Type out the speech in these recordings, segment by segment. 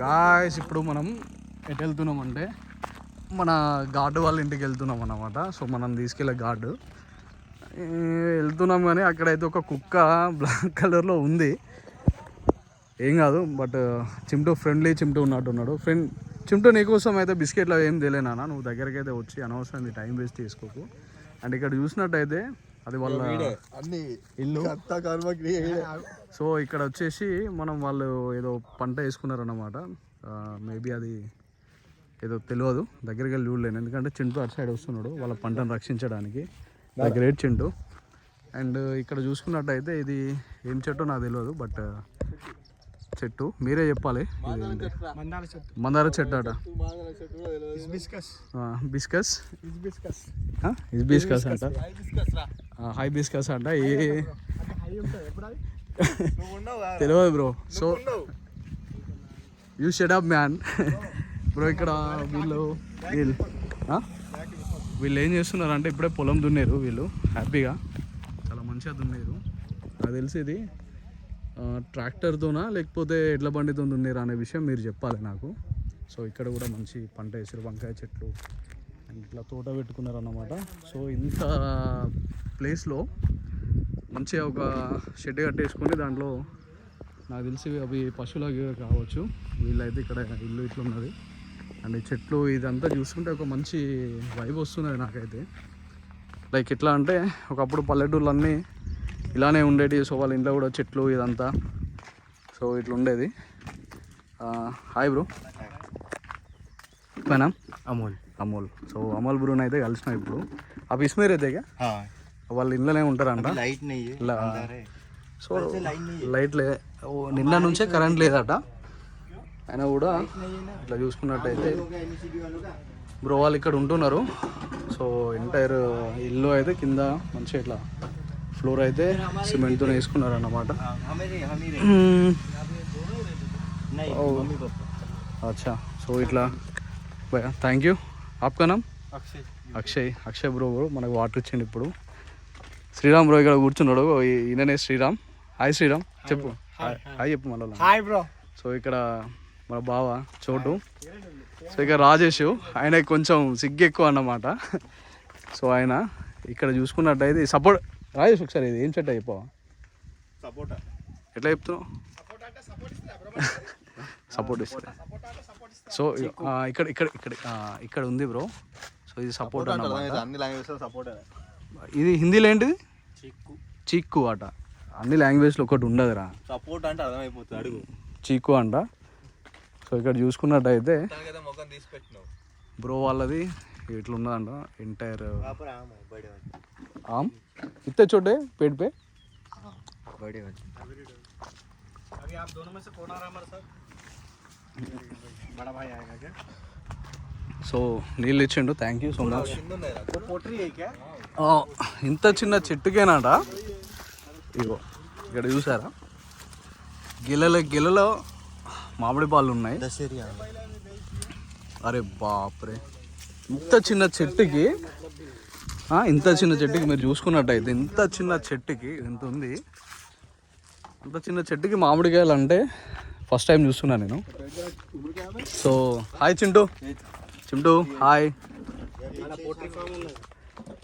Guys ఇప్పుడు మనం ఎటు వెళ్తున్నామంటే మన గార్డు వాళ్ళ ఇంటికి వెళ్తున్నాం అన్నమాట. సో మనం తీసుకెళ్ళే గార్డు వెళ్తున్నాం, కానీ అక్కడైతే ఒక కుక్క బ్లాక్ కలర్లో ఉంది. ఏం కాదు, బట్ చింటూ ఫ్రెండ్లీ చింటూ ఉన్నట్టున్నాడు. చింటూ నీకోసం అయితే బిస్కెట్లు ఏం తెలియనా, నువ్వు దగ్గరికి అయితే వచ్చి అనవసరం టైం వేస్ట్ చేసుకోకు. అండ్ ఇక్కడ చూసినట్టయితే అది వాళ్ళ ఇల్లు. సో ఇక్కడ వచ్చేసి మనం వాళ్ళు ఏదో పంట వేసుకున్నారన్నమాట. మేబీ అది ఏదో తెలియదు, దగ్గరికి వెళ్ళి చూడలేను, ఎందుకంటే చింటూ అటు సైడ్ వస్తున్నాడు వాళ్ళ పంటను రక్షించడానికి. గ్రేట్ చింటూ. అండ్ ఇక్కడ చూసుకున్నట్టయితే ఇది ఏం చెట్టు నాకు తెలియదు, బట్ చెట్టు మీరే చెప్పాలి. మందార చెట్టు అట. బిస్కస్ బిస్కస్ అంట, హై బిస్కస్ అంట. తెలియదు bro. So you shut up man. Bro ఇక్కడ వీళ్ళు ఏం చేస్తున్నారంటే ఇప్పుడే పొలం దున్నేరు. వీళ్ళు హ్యాపీగా చాలా మంచిగా దున్నేరు. నాకు తెలిసి ఇది ట్రాక్టర్తోనా లేకపోతే ఎడ్ల బండితో దున్నేరా అనే విషయం మీరు చెప్పాలి నాకు. సో ఇక్కడ కూడా మంచి పంట వేసారు, వంకాయ చెట్లు అండ్ ఇట్లా తోట పెట్టుకున్నారు అన్నమాట. సో ఇంత ప్లేస్లో మంచిగా ఒక షెడ్ కట్టేసుకొని దాంట్లో నాకు తెలిసి అవి పశువులకి కావచ్చు. వీళ్ళైతే ఇక్కడ ఇల్లు ఇట్లా ఉన్నది అండ్ ఈ చెట్లు ఇదంతా చూస్తుంటే ఒక మంచి వైబ్ వస్తున్నది నాకైతే. లైక్ ఎట్లా అంటే ఒకప్పుడు పల్లెటూర్లన్నీ ఇలానే ఉండేవి. సో వాళ్ళ ఇంట్లో కూడా చెట్లు ఇదంతా సో ఇట్లా ఉండేది. హాయ్ బ్రో, మేనా అమోల్. సో అమోల్ బ్రోని అయితే కలిసిన ఇప్పుడు. ఆ ఇస్మేర్ అయితే వాళ్ళ ఇంట్లోనే ఉంటారంట. సో లైట్ నిన్న నుంచే కరెంట్ లేదట. అయినా కూడా ఇట్లా చూసుకున్నట్టయితే బ్రో వాళ్ళు ఇక్కడ ఉంటున్నారు. సో ఎంటైర్ ఇల్లు అయితే కింద మంచిగా ఇట్లా ఫ్లోర్ అయితే సిమెంట్తో వేసుకున్నారు అన్నమాట. అచ్చా. సో ఇట్లా భయ్యా థ్యాంక్ యూ. ఆప్కా నామ్? అక్షయ్ బ్రో మనకు వాటర్ ఇచ్చిండు ఇప్పుడు. శ్రీరామ్ బ్రో ఇక్కడ కూర్చున్నాడు, ఈయననే శ్రీరామ్. హాయ్ శ్రీరామ్, చెప్పు హాయ్ చెప్పు మళ్ళీ. Hi bro. సో ఇక్కడ మన బావ చోటు. సో ఇక రాజేష్, ఆయన కొంచెం సిగ్గు ఎక్కువ అన్నమాట. సో ఆయన ఇక్కడ చూసుకున్నట్టయితే సపోర్ట్. రాజేష్ ఒకసారి ఇది ఏం చెట్టు అయిపోవా? సపోటా. ఎట్లా చెప్తున్నావు? సపోర్ట్ ఇస్తా. సో ఇక్కడ ఇక్కడ ఇక్కడ ఇక్కడ ఉంది బ్రో. సో ఇది సపోర్ట్ అన్నమాట. ఇది హిందీలో ఏంటిది? చీక్కు అట. అన్ని లాంగ్వేజ్లో ఒకటి ఉండదురా. సపోర్ట్ అంటే అర్థమైపోతుంది, అడుగు. చీక్కు అంట. సో ఇక్కడ చూసుకున్నట్టయితే బ్రో వాళ్ళది ఇట్లా ఉన్నదంట ఎంటైర్. इतने छोटे पेड़ पे बड़े अभी आप दोनों में से कौन आ रहा है हमारे साथ? बड़ा भाई आएगा क्या? సో నీళ్ళు ఇచ్చిండు, థ్యాంక్ యూ సో మచ్. ఇంత చిన్న చెట్టుకేనాట. ఇగో ఇక్కడ చూసారా, గిలలో మామిడి పాలు ఉన్నాయి. అరే బాప్రే, ఇంత చిన్న చెట్టుకి మీరు చూసుకున్నట్టయితే ఇంత చిన్న చెట్టుకి ఎంత ఉంది. అంత చిన్న చెట్టుకి మామిడికాయలు అంటే ఫస్ట్ టైం చూస్తున్నా నేను. సో హాయ్ चिंटू हाय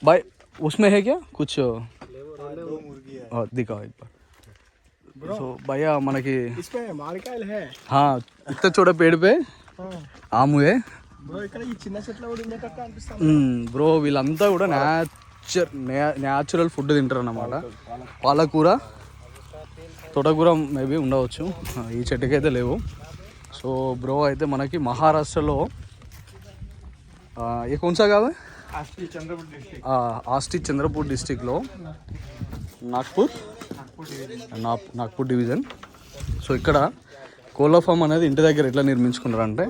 भाई, उसमें है क्या कुछ? दिखाओ एक बार. సో భయ్యా మనకి ఇంత చూడ పేడు పే ఆముయే బ్రో. వీళ్ళంతా కూడా న్యాచురల్ ఫుడ్ తింటారు అన్నమాట. పాలకూర, తోటకూర మేబీ ఉండవచ్చు, ఈ చెట్టుకి అయితే లేవు. సో బ్రో అయితే మనకి మహారాష్ట్రలో ఏ కొన్సా కాదు, ఆస్టి చంద్రపూర్ డిస్టిక్లో నాగ్పూర్ డివిజన్. సో ఇక్కడ కోళ్ళ ఫామ్ అనేది ఇంటి దగ్గర ఎట్లా నిర్మించుకున్నారంటే,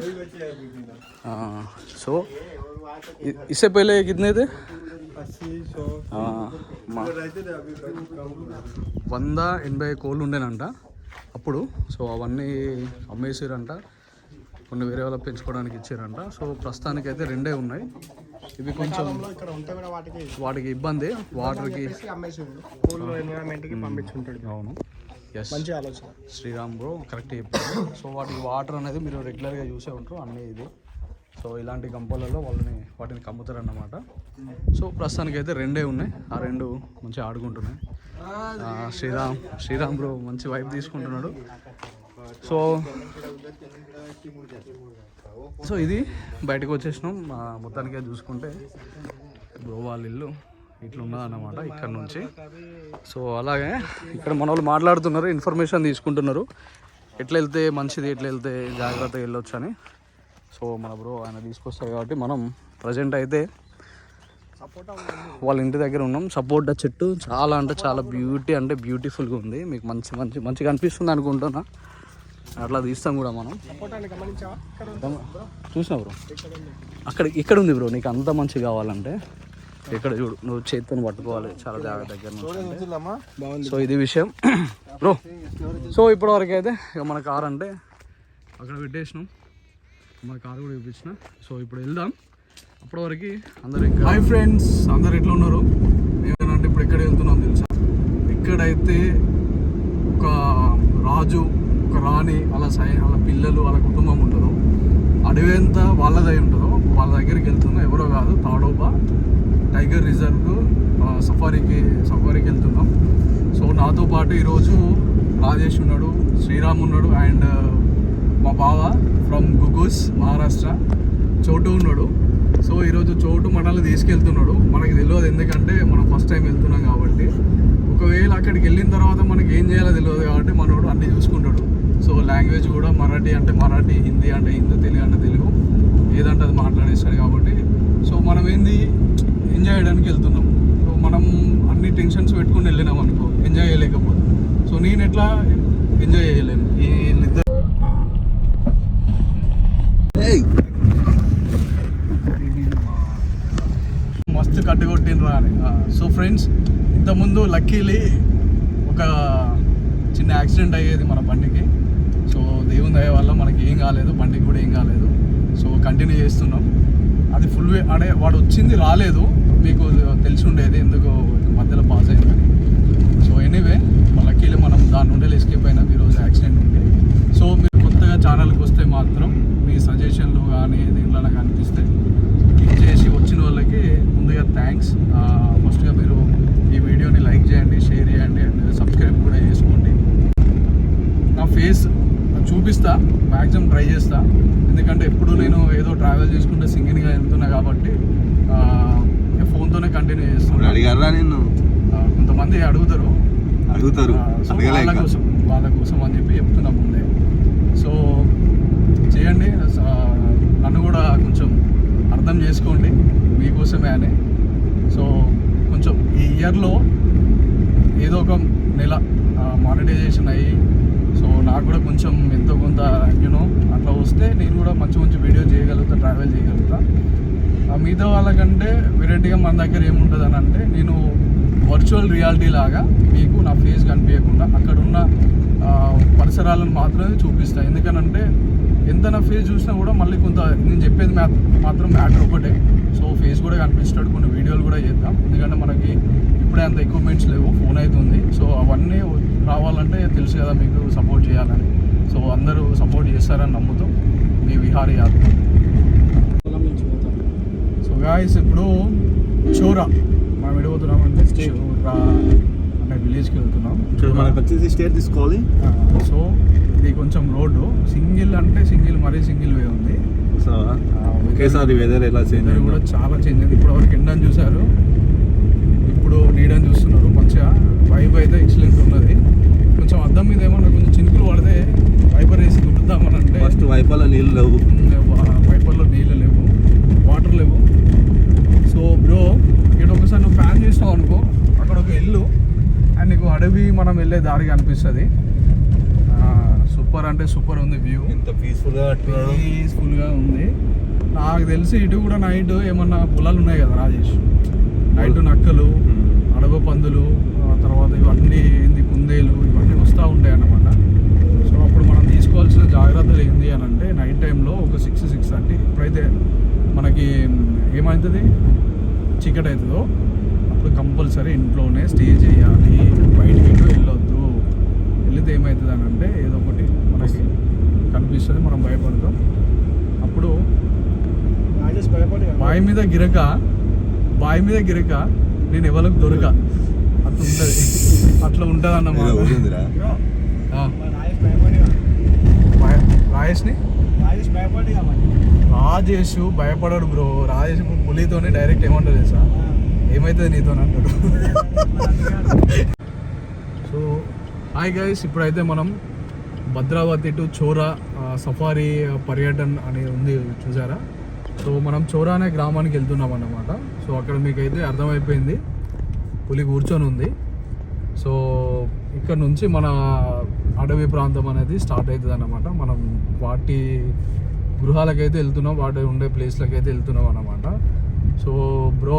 సో इससे पहले कितने थे? 180 కోళ్ళు ఉండేనంట అప్పుడు. సో అవన్నీ అమ్మేసారంట, కొన్ని వేరే వాళ్ళకి పెంచుకోవడానికి ఇచ్చారంట. సో ప్రస్తుతానికి అయితే 2 ఉన్నాయి. ఇవి కొంచెం వాటికి ఇబ్బంది, వాటర్కి. అవును. ఎస్ మంచి ఆలోచన. శ్రీరామ్ బ్రో కరెక్ట్ చెప్పారు. సో వాటికి వాటర్ అనేది మీరు రెగ్యులర్గా చూసే ఉంటారు అన్నీ ఇది. సో ఇలాంటి గంపలలో వాటిని కమ్ముతారన్నమాట. సో ప్రస్తుతానికి అయితే 2 ఉన్నాయి, ఆ 2 మంచిగా ఆడుకుంటున్నాయి. శ్రీరామ్ బ్రో మంచి వైపు తీసుకుంటున్నాడు. సో ఇది బయటకు వచ్చేసినాం. మొత్తానికే చూసుకుంటే బ్రో వాళ్ళ ఇల్లు ఇట్లా ఉన్నదన్నమాట ఇక్కడ నుంచి. సో అలాగే ఇక్కడ మన వాళ్ళు మాట్లాడుతున్నారు, ఇన్ఫర్మేషన్ తీసుకుంటున్నారు, ఎట్లా వెళ్తే మంచిది, ఎట్లా వెళ్తే జాగ్రత్తగా వెళ్ళొచ్చు అని. సో మన బ్రో ఆయన తీసుకొస్తారు కాబట్టి మనం ప్రజెంట్ అయితే వాళ్ళ ఇంటి దగ్గర ఉన్నాం. సపోటా చెట్టు చాలా అంటే చాలా బ్యూటిఫుల్గా ఉంది. మీకు మంచిగా అనిపిస్తుంది అనుకుంటున్నా. అట్లా తీస్తాం కూడా మనం. చూసినా బ్రో ఇక్కడ ఉంది బ్రో. నీకు అంత మంచిగా కావాలంటే ఇక్కడ చూడు, నువ్వు చేతితో పట్టుకోవాలి చాలా దగ్గర నుంచి. సో ఇది విషయం బ్రో. సో ఇప్పటివరకు అయితే ఇక మన కార్ అంటే అక్కడ పెట్టేసినాం, మన కార్ కూడా చూపించిన. సో ఇప్పుడు వెళ్దాం. అప్పటివరకు అందరు ఇంకా హాయ్ ఫ్రెండ్స్, అందరు ఎట్లా ఉన్నారు? ఏమంటే ఇప్పుడు ఎక్కడ వెళ్తున్నాం తెలుసా? ఎక్కడైతే ఒక రాజు, ఒక రాణి, వాళ్ళ పిల్లలు, వాళ్ళ కుటుంబం ఉంటుందో, అడవి ఎంత వాళ్ళదై ఉంటుందో వాళ్ళ దగ్గరికి వెళ్తున్నాం. ఎవరో కాదు, తాడోబా టైగర్ రిజర్వ్ సఫారీకి వెళ్తున్నాం. సో నాతో పాటు ఈరోజు రాజేష్ ఉన్నాడు, శ్రీరామ్ ఉన్నాడు, అండ్ మా బావ ఫ్రమ్ గుగూస్ మహారాష్ట్ర చోటు ఉన్నాడు. సో ఈరోజు చోటు మనల్ని తీసుకెళ్తున్నాడు. మనకి తెలియదు, ఎందుకంటే మనం ఫస్ట్ టైం వెళ్తున్నాం కాబట్టి. ఒకవేళ అక్కడికి వెళ్ళిన తర్వాత మనకి ఏం చేయాలో తెలియదు కాబట్టి మనోడు అన్నీ చూసుకుంటాడు. సో లాంగ్వేజ్ కూడా మరాఠీ అంటే మరాఠీ, హిందీ అంటే హిందీ, తెలుగు అంటే తెలుగు, ఏదంటే అది మాట్లాడేస్తాడు కాబట్టి. సో మనం ఎంజాయ్ చేయడానికి వెళ్తున్నాం. సో మనం అన్ని టెన్షన్స్ పెట్టుకుని వెళ్ళినాం అనుకో, ఎంజాయ్ చేయలేకపోతే. సో నేను ఎట్లా ఎంజాయ్ చేయలేను. వీళ్ళిద్దరు మస్తు కట్టుకొట్టినరా అని. సో ఫ్రెండ్స్, ఇంతకుముందు లక్కీలీ ఒక చిన్న యాక్సిడెంట్ అయ్యేది మన బండికి. సో దేవుని దయ వల్ల మనకి ఏం కాలేదు, బండికి కూడా ఏం కాలేదు. సో కంటిన్యూ చేస్తున్నాం. అది ఫుల్ అంటే వాడు వచ్చింది రాలేదు, మీకు తెలిసి ఉండేది, ఎందుకు మధ్యలో పాస్ అయిందని. సో ఎనీవే లక్కీలీ మనం దాని నుండి ఎస్కేప్ అయినాం ఈరోజు యాక్సిడెంట్ ఉంటే. సో మీరు కొత్తగా ఛానల్కి వస్తే మాత్రం మీ సజెషన్లు కానీ దీంట్లో నాకు అనిపిస్తే క్లిక్ చేసి వచ్చిన వాళ్ళకి ముందుగా థ్యాంక్స్. ఫస్ట్గా మీరు ఈ వీడియోని లైక్ చేయండి, షేర్ చేయండి, అండ్ సబ్స్క్రైబ్ కూడా చేసుకోండి. నా ఫేస్ చూపిస్తా, మ్యాక్సిమం ట్రై చేస్తా, ఎందుకంటే ఎప్పుడు నేను ఏదో ట్రావెల్ చేసుకుంటే సింగిల్గా వెళ్తున్నా కాబట్టి ఫోన్తోనే కంటిన్యూ చేస్తాను. అడిగారా నేను? కొంతమంది అడుగుతారు వాళ్ళ కోసం అని చెప్పి చెప్తున్నా ముందే. సో చేయండి, నన్ను కూడా కొంచెం అర్థం చేసుకోండి, మీకోసమే అని. సో కొంచెం ఈ ఇయర్లో ఏదో ఒక నెల మానిటైజేషన్ అయ్యి, సో నాకు కూడా కొంచెం ఎంతో కొంత అట్లా వస్తే నేను కూడా మంచి వీడియో చేయగలుగుతా, ట్రావెల్ చేయగలుగుతా. మిగతా వాళ్ళకంటే వెరైటీగా మన దగ్గర ఏముంటుంది అని అంటే, నేను వర్చువల్ రియాలిటీ లాగా మీకు నా ఫేస్ కనిపించకుండా అక్కడున్న పరిసరాలను మాత్రమే చూపిస్తాను. ఎందుకనంటే ఎంత నా ఫేస్ చూసినా కూడా మళ్ళీ కొంత నేను చెప్పేది మాత్రం మ్యాటర్ ఒకటే. సో ఫేస్ కూడా కనిపిస్తాడు, కొన్ని వీడియోలు కూడా చేద్దాం. ఎందుకంటే మనకి ఇప్పుడే అంత ఎక్విప్మెంట్స్ లేవు, ఫోన్ అవుతుంది. సో అవన్నీ రావాలంటే తెలుసు కదా మీకు, సపోర్ట్ చేయాలని. సో అందరూ సపోర్ట్ చేస్తారని నమ్ముతూ మీ విహారీ యాత్ర. సో గాయస్, ఇప్పుడు చోరా మనం వెళ్ళిపోతున్నామంటే చోరా అనే విలేజ్కి వెళ్తున్నాం. మనకు వచ్చేసి స్టేట్ తీసుకోవాలి. సో ఇది కొంచెం రోడ్డు సింగిల్ మరీ సింగిల్ వే ఉంది. ఒకేసారి వెదర్ ఎలా చేంజ్ కూడా చాలా చేంజ్ అయింది. ఇప్పుడు వరకు ఎండని చూశారు, ఇప్పుడు నీడని చూస్తున్నారు. మంచిగా వైబ్ అయితే ఎక్సలెంట్ ఉన్నది. కొంచెం అద్దం మీద ఏమన్నా కొంచెం చినుకులు పడితే వైపర్ వేసి దుడుద్దామని అంటే ఫస్ట్ వైపర్లో నీళ్ళు లేవు, వైపర్లో నీళ్ళు లేవు, వాటర్ లేవు. సో బ్రో, ఇక్కడ ఒకసారి నువ్వు ప్లాన్ చేసినావు అనుకో, అక్కడ ఒక ఇల్లు అండ్ నీకు అడవి మనం వెళ్ళే దారి కనిపిస్తుంది. సూపర్ అంటే సూపర్ ఉంది వ్యూ, ఎంత పీస్ఫుల్గా ఉంది. నాకు తెలిసి ఇటు కూడా నైట్ ఏమన్నా పొలాలు ఉన్నాయి కదా రాజేష్, నైట్ నక్కలు, అడవి పందులు, తర్వాత ఇవన్నీ కుందేలు ఇవన్నీ వస్తూ ఉంటాయి అన్నమాట. సో అప్పుడు మనం తీసుకోవాల్సిన జాగ్రత్తలు ఏంటి అని అంటే, నైట్ టైంలో ఒక 6-6:30 ఎప్పుడైతే మనకి ఏమవుతుంది చీకటి అవుతుందో అప్పుడు కంపల్సరీ ఇంట్లోనే స్టే చేయాలి, బయటికి వెళ్ళొద్దు. వెళితే ఏమవుతుంది అని అంటే ఏదో ఒకటి మనకి కనిపిస్తుంది, మనం భయపడతాం. అప్పుడు బావి మీద గిరక నేను ఎవరికి దొరక అట్లా ఉంటుంది అన్నమాట. రాజేష్ భయపడాడు బ్రో. రాజేష్ పులితోనే డైరెక్ట్ ఏమంటాడు తెలుసా, ఏమవుతుంది నీతో అంటాడు. సో హాయ్ గైస్, ఇప్పుడైతే మనం భద్రావతి టు చోరా సఫారీ పర్యటన అని ఉంది చూసారా. సో మనం చోరా అనే గ్రామానికి వెళ్తున్నాం అన్నమాట. సో అక్కడ మీకైతే అర్థమైపోయింది, పులి కూర్చొని ఉంది. సో ఇక్కడ నుంచి మన అడవి ప్రాంతం అనేది స్టార్ట్ అవుతుంది అన్నమాట. మనం వాటి గృహాలకైతే వెళ్తున్నాం, వాటి ఉండే ప్లేస్లకి అయితే వెళ్తున్నాం అన్నమాట. సో బ్రో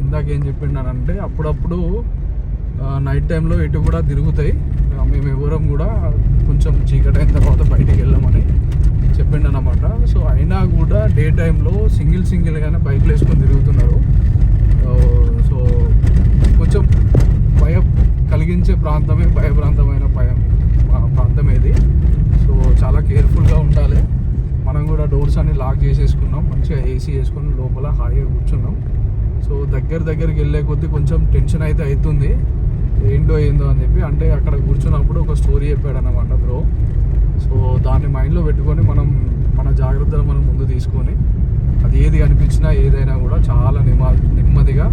ఇందాక ఏం చెప్పిండానంటే అప్పుడప్పుడు నైట్ టైంలో ఇటు కూడా తిరుగుతాయి, మేము ఎవరం కూడా కొంచెం చీకటి అయిన తర్వాత బయటికి వెళ్ళామని చెప్పిండు అన్నమాట. సో అయినా కూడా డే టైంలో సింగిల్గానే బైక్లు వేసుకొని తిరుగుతున్నారు. సో కొంచెం భయం కలిగించే ప్రాంతమే, భయప్రాంతమైన ప్రాంతం ఇది. సో చాలా కేర్ఫుల్గా ఉండాలి. మనం కూడా డోర్స్ అన్ని లాక్ చేసేసుకున్నాం, మంచిగా ఏసీ వేసుకొని లోపల హాయిగా కూర్చున్నాం. సో దగ్గరికి వెళ్ళే కొద్దీ కొంచెం టెన్షన్ అయితే అవుతుంది, ఏంటో అని చెప్పి. అంటే అక్కడ కూర్చున్నప్పుడు ఒక స్టోరీ చెప్పాడు అన్నమాట బ్రో. సో దాన్ని మైండ్లో పెట్టుకొని మనం మన జాగ్రత్తలు మనం ముందు తీసుకొని అది ఏది అనిపించినా ఏదైనా కూడా చాలా నెమ్మదిగా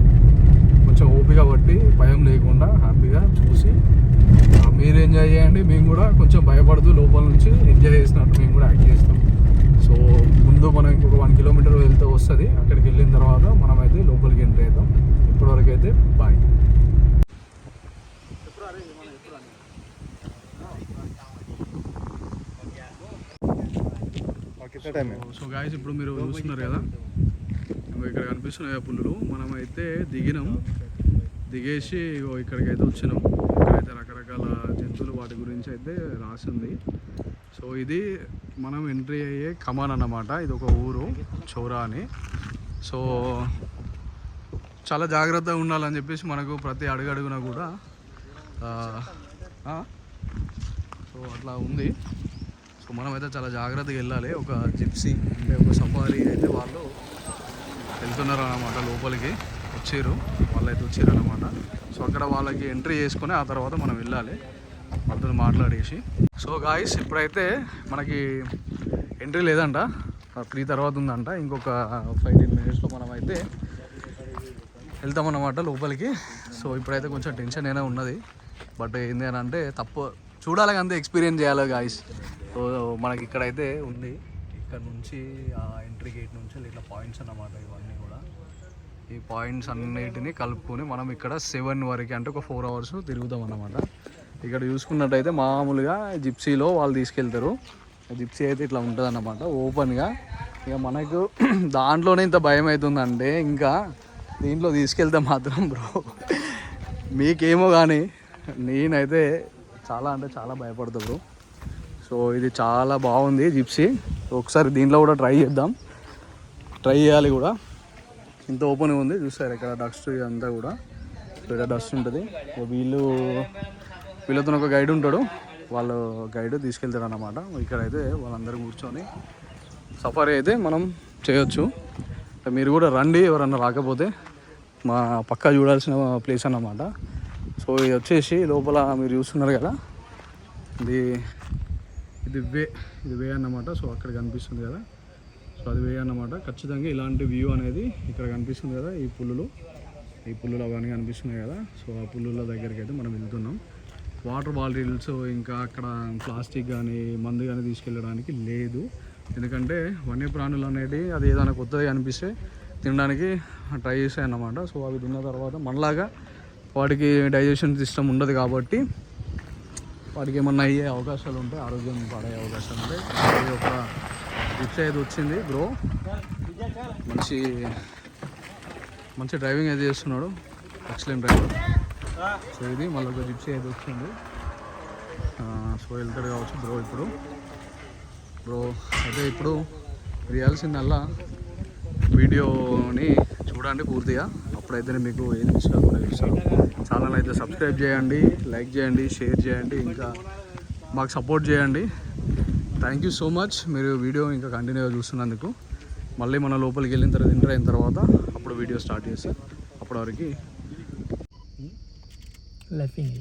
కొంచెం ఓపిక పట్టి భయం లేకుండా హ్యాపీగా చూసి మీరు ఎంజాయ్ చేయండి. మేము కూడా కొంచెం భయపడుతూ లోపల నుంచి ఎంజాయ్ చేసినట్టు మేము కూడా యాక్ట్ చేస్తాం. సో ముందు మనం ఇంకొక 1 కిలోమీటర్ వెళ్తే వస్తుంది. అక్కడికి వెళ్ళిన తర్వాత మనమైతే లోపలికి ఎంటర్ అవుతాం. ఇప్పటివరకు అయితే బాయ్. సో గాయస్, ఇప్పుడు మీరు చూస్తున్నారు కదా ఇక్కడ కనిపిస్తున్నాయి పుల్లులు. మనమైతే దిగేసి ఇక్కడికైతే వచ్చినాం. ఇక్కడైతే రకరకాల జంతువులు వాటి గురించి అయితే రాసింది. సో ఇది మనం ఎంట్రీ అయ్యే కమాన్ అన్నమాట. ఇది ఒక ఊరు చోరా అని. సో చాలా జాగ్రత్తగా ఉండాలని చెప్పేసి మనకు ప్రతి అడుగడుగున కూడా సో అట్లా ఉంది. సో మనమైతే చాలా జాగ్రత్తగా వెళ్ళాలి. ఒక జిప్సీ అంటే ఒక సఫారీ అయితే వాళ్ళు వెళ్తున్నారు అన్నమాట, లోపలికి వాళ్ళైతే వచ్చారు అన్నమాట. సో అక్కడ వాళ్ళకి ఎంట్రీ చేసుకొని ఆ తర్వాత మనం వెళ్ళాలి, వాళ్ళతో మాట్లాడేసి. సో గాయస్, ఇప్పుడైతే మనకి ఎంట్రీ లేదంట, 3 తర్వాత ఉందంట. ఇంకొక 5-10 మినిట్స్లో మనమైతే వెళ్తామన్నమాట లోపలికి. సో ఇప్పుడైతే కొంచెం టెన్షన్ అయినా ఉన్నది, బట్ ఏంది అని అంటే చూడాలి అంతే, ఎక్స్పీరియన్స్ చేయాలి గాయస్. సో మనకి ఇక్కడైతే ఉంది, ఇక్కడ నుంచి ఆ ఎంట్రీ గేట్ నుంచి ఇట్లా పాయింట్స్ అన్నమాట. ఇవన్నీ కూడా ఈ పాయింట్స్ అన్నిటిని కలుపుకొని మనం ఇక్కడ 7 వరకు అంటే ఒక 4 అవర్స్ తిరుగుతాం అన్నమాట. ఇక్కడ చూసుకున్నట్టయితే మామూలుగా జిప్సీలో వాళ్ళు తీసుకెళ్తారు. జిప్సీ అయితే ఇట్లా ఉంటుంది అన్నమాట ఓపెన్గా. ఇక మనకు దాంట్లోనే ఇంత భయం అవుతుందంటే ఇంకా దీంట్లో తీసుకెళ్తే మాత్రం బ్రో మీకేమో కానీ నేనైతే చాలా అంటే చాలా భయపడతా బ్రో. సో ఇది చాలా బాగుంది జిప్సీ. ఒకసారి దీంట్లో కూడా ట్రై చేయాలి కూడా. ఇంత ఓపెన్గా ఉంది చూస్తారు, ఇక్కడ డస్ట్ అంతా కూడా ఇక్కడ డస్ట్ ఉంటుంది. వీళ్ళతో ఒక గైడ్ ఉంటాడు, వాళ్ళు గైడ్ తీసుకెళ్తాడు అన్నమాట. ఇక్కడైతే వాళ్ళందరూ కూర్చొని సఫారీ అయితే మనం చేయొచ్చు. మీరు కూడా రండి, ఎవరన్నా రాకపోతే. మా పక్కా చూడాల్సిన ప్లేస్ అన్నమాట. సో ఇది వచ్చేసి లోపల మీరు చూస్తున్నారు కదా, ఇది వే అన్నమాట. సో అక్కడ కనిపిస్తుంది కదా, సో అది వే అన్నమాట. ఖచ్చితంగా ఇలాంటి వ్యూ అనేది ఇక్కడ కనిపిస్తుంది కదా, ఈ పుల్లులు అవన్నీ కనిపిస్తున్నాయి కదా. సో ఆ పుల్లుల దగ్గరికి అయితే మనం వెళ్తున్నాం. వాటర్ బాటిల్స్ ఇంకా అక్కడ ప్లాస్టిక్ కానీ మందు కానీ తీసుకెళ్ళడానికి లేదు, ఎందుకంటే వన్యప్రాణులు అనేది అది ఏదైనా కొత్తగా అనిపిస్తే తినడానికి ట్రై చేస్తాయి అన్నమాట. సో అవి తిన్న తర్వాత మనలాగా వాటికి డైజెషన్ సిస్టమ్ ఉండదు కాబట్టి వాటికి ఏమన్నా అయ్యే అవకాశాలు ఉంటాయి, ఆరోగ్యం పడే అవకాశాలు ఉంటాయి. అది ఒక జిప్సీ అయితే వచ్చింది బ్రో, మంచి డ్రైవింగ్ అయితే చేస్తున్నాడు, ఎక్సలెంట్ డ్రైవర్. సో ఇది మళ్ళీ ఒక జిప్సీ అయితే వచ్చింది. సో వెళ్తాడు కావచ్చు బ్రో అయితే ఇప్పుడు చేయాల్సిందల్లా వీడియోని చూడండి పూర్తిగా, అప్పుడైతే మీకు ఏం తీసుకోకుండా చూస్తాను. ఛానల్ అయితే సబ్స్క్రైబ్ చేయండి, లైక్ చేయండి, షేర్ చేయండి, ఇంకా మాకు సపోర్ట్ చేయండి. థ్యాంక్ యూ సో మచ్ మీరు వీడియో ఇంకా కంటిన్యూగా చూస్తున్నందుకు. మళ్ళీ మన లోపలికి వెళ్ళిన తర్వాత ఎంటర్ అయిన తర్వాత అప్పుడు వీడియో స్టార్ట్ చేస్తాం. అప్పటి వరకు లైఫింగ్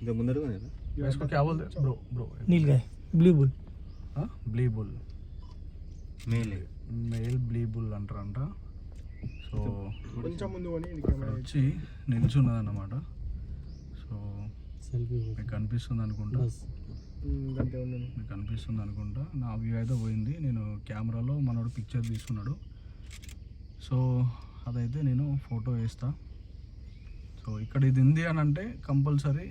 ఇంకా ముందరగా इसको क्या बोलते हैं bro nilgai blue bull blue bull male blue bull అంటారంట. సో కొంచెం ముందు ఇక్కడ వచ్చి నిల్చున్నది అన్నమాట. సో మీకు కనిపిస్తుంది అనుకుంటా, మీకు కనిపిస్తుంది అనుకుంటా. నా వ్యూ అయితే పోయింది. నేను కెమెరాలో మనోడు పిక్చర్ తీసుకున్నాడు. సో అదైతే నేను ఫోటో వేస్తా. సో ఇక్కడ ఇది ఉంది అని అంటే కంపల్సరీ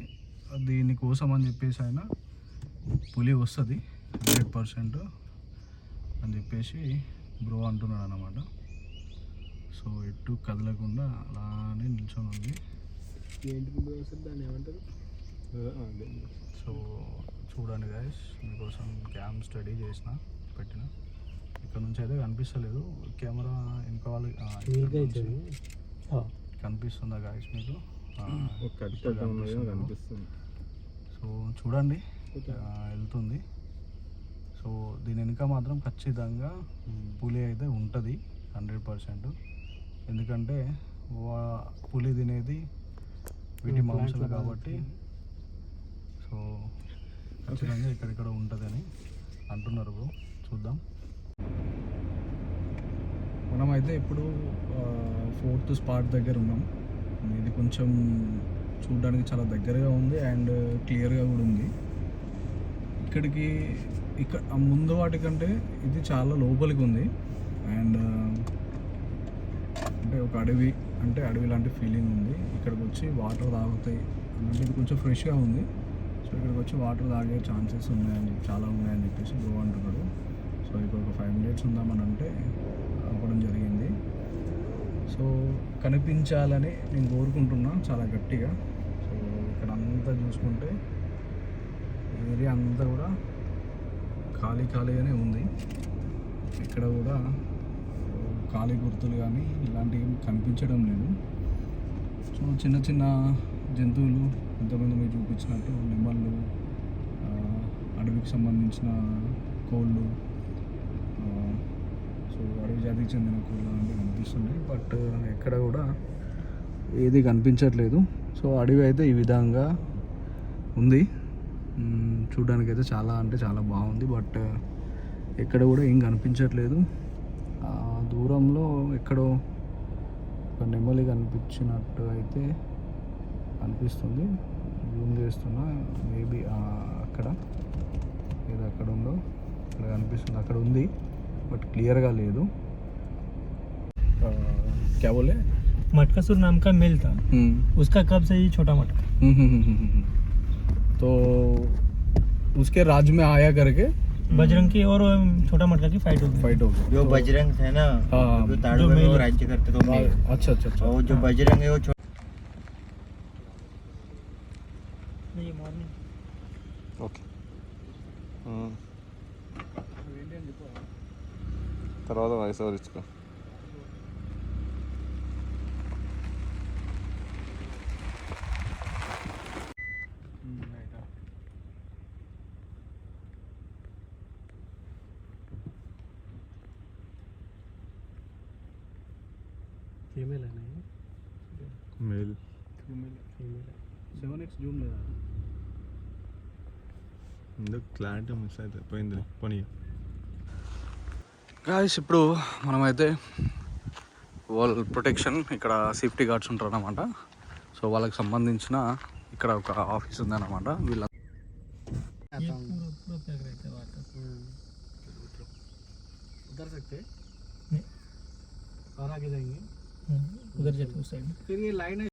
దీనికోసం అని చెప్పేసి ఆయన పులి వస్తుంది 100% అని చెప్పేసి బ్రో అంటున్నాడు అన్నమాట. సో ఎటు కదలకుండా అలానే నిల్చొని ఉంది. దాన్ని ఏమంటారు? సో చూడండి గైస్, మీకోసం క్యామ్ స్టడీ చేసిన పెట్టిన. ఇక్కడ నుంచి అయితే కనిపిస్తలేదు, కెమెరా ఇంకా కనిపిస్తుందా గాయస్ మీకు? కనిపిస్తుంది. సో చూడండి వెళ్తుంది. సో దీని వెనుక మాత్రం ఖచ్చితంగా పులి అయితే ఉంటుంది 100%. ఎందుకంటే పులి తినేది వీటి మాంసాలు కాబట్టి. సో ఖచ్చితంగా ఇక్కడిక్కడ ఉంటుందని అంటున్నారు బ్రో. చూద్దాం. మనమైతే ఇప్పుడు 4th స్పాట్ దగ్గర ఉన్నాం. ఇది కొంచెం చూడడానికి చాలా దగ్గరగా ఉంది అండ్ క్లియర్గా కూడా ఉంది. ఇక్కడికి ఇక్కడ ముందు వాటికంటే ఇది చాలా లోపలికి ఉంది. అండ్ అంటే ఒక అడవి, అంటే అడవి లాంటి ఫీలింగ్ ఉంది. ఇక్కడికి వచ్చి వాటర్ తాగుతాయి అంటే ఇది కొంచెం ఫ్రెష్గా ఉంది. సో ఇక్కడికి వచ్చి వాటర్ తాగే ఛాన్సెస్ ఉన్నాయని చెప్పి, చాలా ఉన్నాయని చెప్పేసి బ్రో అంటున్నాడు. సో ఇక్కడ ఒక 5 minutes ఉందామని అంటే అవ్వడం జరిగింది. సో కనిపించాలని నేను కోరుకుంటున్నా చాలా గట్టిగా. సో ఇక్కడ అంతా చూసుకుంటే ఏరియా అంతా కూడా ఖాళీగానే ఉంది. ఇక్కడ కూడా ఖాళీ గుర్తులు కానీ ఇలాంటివి కనిపించడం లేదు. సో చిన్న చిన్న జంతువులు ఇంతకుముందు మీరు చూపించినట్టు నెమళ్ళు, అడవికి సంబంధించిన కోళ్ళు, సో అడవి జాతికి చెందిన కోళ్ళు అంటే కనిపిస్తున్నాయి. బట్ ఎక్కడ కూడా ఏది కనిపించట్లేదు. సో అడవి అయితే ఈ విధంగా ఉంది. చూడడానికి అయితే చాలా అంటే చాలా బాగుంది. బట్ ఎక్కడ కూడా ఏం కనిపించట్లేదు. దూరంలో ఎక్కడో ఒక నెమలి కనిపించినట్టు అయితే అనిపిస్తుంది. జూమ్ చేస్తున్నా, మేబీ అక్కడ ఏదో అక్కడ ఉందో అక్కడ కనిపిస్తుంది, అక్కడ ఉంది బట్ క్లియర్గా లేదు. क्या बोले? मटकासुर नाम का मेल था, उसका कब से ये छोटा मटका. तो उसके राज में आया करके बजरंग की और छोटा मटका की फाइट हो गई. जो बजरंग थे ना, हाँ, जो ताड़ू में वो राज्य करते तो मेल. अच्छा अच्छा अच्छा. और जो बजरंग है वो ये मॉर्निंग ఓకే. తర్వాత వాయిస్ ఓవర్ ఇచ్చుకో. फीमेल है ना ये? మేల్. 7x జూమ్ లేదా? ఎందుకు క్లారిటీ మిస్ అయితే పోయింది పని. గాయస్ ఇప్పుడు మనమైతే వాల్ ప్రొటెక్షన్, ఇక్కడ సేఫ్టీ గార్డ్స్ ఉంటారు అన్నమాట. సో వాళ్ళకి సంబంధించిన ఇక్కడ ఒక ఆఫీస్ ఉందన్నమాట. వీళ్ళ ये पूरा पूरा पैक रहता है वाटर. उधर सकते नहीं. और आगे जाएंगे, उधर जाते उस साइड. फिर ये लाइन है